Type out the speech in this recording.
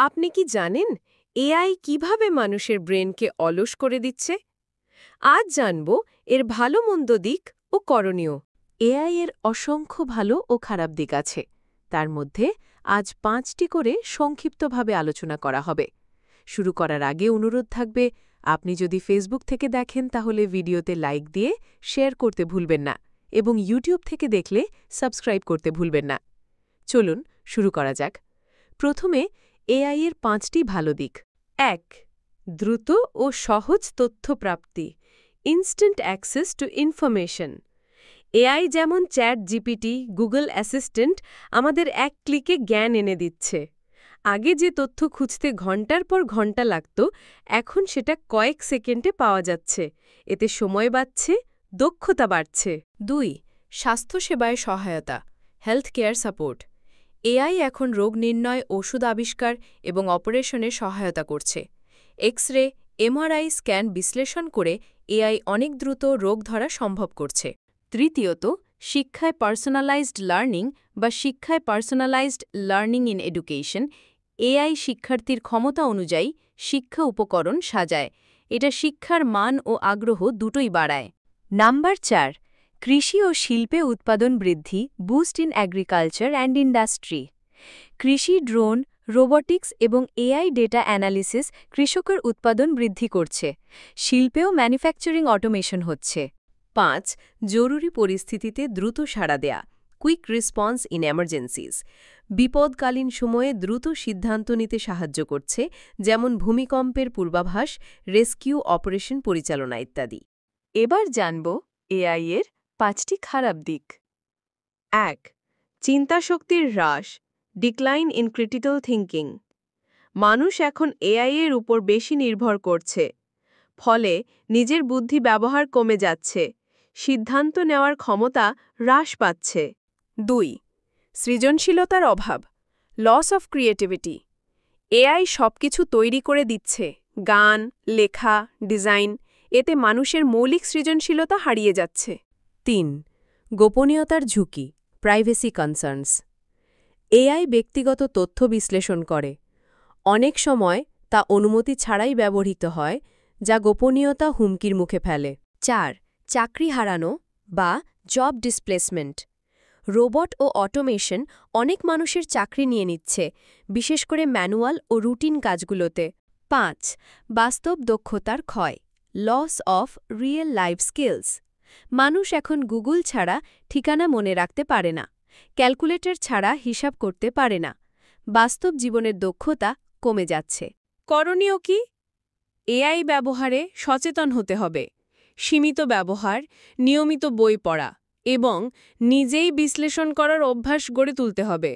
আপনি কি জানেন এআই কিভাবে মানুষের ব্রেনকে অলস করে দিচ্ছে? আজ জানব এর ভালো মন্দ দিক ও করণীয়। এআই এর অসংখ্য ভালো ও খারাপ দিক আছে। তার মধ্যে আজ 5টি করে সংক্ষিপ্তভাবে আলোচনা করা হবে। শুরু করার আগে অনুরোধ থাকবে, আপনি যদি ফেসবুক থেকে দেখেন তাহলে ভিডিওতে লাইক দিয়ে শেয়ার করতে ভুলবেন না এবং ইউটিউব থেকে দেখলে সাবস্ক্রাইব করতে ভুলবেন না। চলুন শুরু করা যাক। প্রথমে এআই এর 5টি ভালো দিক। ১. দ্রুত ও সহজ তথ্য প্রাপ্তি, instant access to information. AI যেমন চ্যাট জিপিটি, গুগল অ্যাসিস্ট্যান্ট আমাদের এক ক্লিকে জ্ঞান এনে দিচ্ছে। আগে যে তথ্য খুঁজতে ঘন্টার পর ঘন্টা লাগত, এখন সেটা কয়েক সেকেন্ডে পাওয়া যাচ্ছে। এতে সময় বাঁচছে, দক্ষতা বাড়ছে। 2. স্বাস্থ্যসেবায় সহায়তা, হেলথ কেয়ার সাপোর্ট। এআই এখন রোগ নির্ণয়, ওষুধ আবিষ্কার এবং অপারেশনে সহায়তা করছে। এক্স-রে, এমআরআই স্ক্যান বিশ্লেষণ করে এআই অনেক দ্রুত রোগ ধরা সম্ভব করছে। তৃতীয়ত, শিক্ষায় পার্সোনালাইজড লার্নিং বা শিক্ষায় personalised learning in education. AI শিক্ষার্থীর ক্ষমতা অনুযায়ী শিক্ষা উপকরণ সাজায়। এটা শিক্ষার মান ও আগ্রহ দুটোই বাড়ায়। নাম্বার 4. কৃষি ও শিল্পে উৎপাদন বৃদ্ধি, boost in agriculture and industry. কৃষি ড্রোন, রোবোটিক্স এবং এআই ডেটা অ্যানালিসিস কৃষকের উৎপাদন বৃদ্ধি করছে। শিল্পেও ম্যানুফ্যাকচারিং অটোমেশন হচ্ছে। 5. জরুরি পরিস্থিতিতে দ্রুত সাড়া দেয়া, কুইক রেসপন্স ইন এমার্জেন্সিস। বিপদকালীন সময়ে দ্রুত সিদ্ধান্ত নিতে সাহায্য করছে, যেমন ভূমিকম্পের পূর্বাভাস, রেস্কিউ অপারেশন পরিচালনা ইত্যাদি। এবার জানব এআই এর 5টি খারাপ দিক। 1. চিন্তাশক্তির হ্রাস, ডিক্লাইন ইন ক্রিটিক্যাল থিঙ্কিং। মানুষ এখন এআই এর উপর বেশি নির্ভর করছে। ফলে নিজের বুদ্ধি ব্যবহার কমে যাচ্ছে, সিদ্ধান্ত নেওয়ার ক্ষমতা হ্রাস পাচ্ছে। 2. সৃজনশীলতার অভাব, লস অফ ক্রিয়েটিভিটি। এআই সবকিছু তৈরি করে দিচ্ছে, গান, লেখা, ডিজাইন। এতে মানুষের মৌলিক সৃজনশীলতা হারিয়ে যাচ্ছে। 3. গোপনীয়তার ঝুঁকি, প্রাইভেসি কনসার্নস। এআই ব্যক্তিগত তথ্য বিশ্লেষণ করে। অনেক সময় তা অনুমতি ছাড়াই ব্যবহৃত হয়, যা গোপনীয়তা হুমকির মুখে ফেলে। 4. চাকরি হারানো বা জব ডিসপ্লেসমেন্ট। রোবট ও অটোমেশন অনেক মানুষের চাকরি নিয়ে নিচ্ছে, বিশেষ করে ম্যানুয়াল ও রুটিন কাজগুলোতে। 5. বাস্তব দক্ষতার ক্ষয়, loss of real life skills. মানুষ এখন গুগল ছাড়া ঠিকানা মনে রাখতে পারে না, ক্যালকুলেটর ছাড়া হিসাব করতে পারে না। বাস্তব জীবনের দক্ষতা কমে যাচ্ছে। করণীয় কি? এআই ব্যবহারে সচেতন হতে হবে। সীমিত ব্যবহার, নিয়মিত বই পড়া এবং নিজেই বিশ্লেষণ করার অভ্যাস গড়ে তুলতে হবে।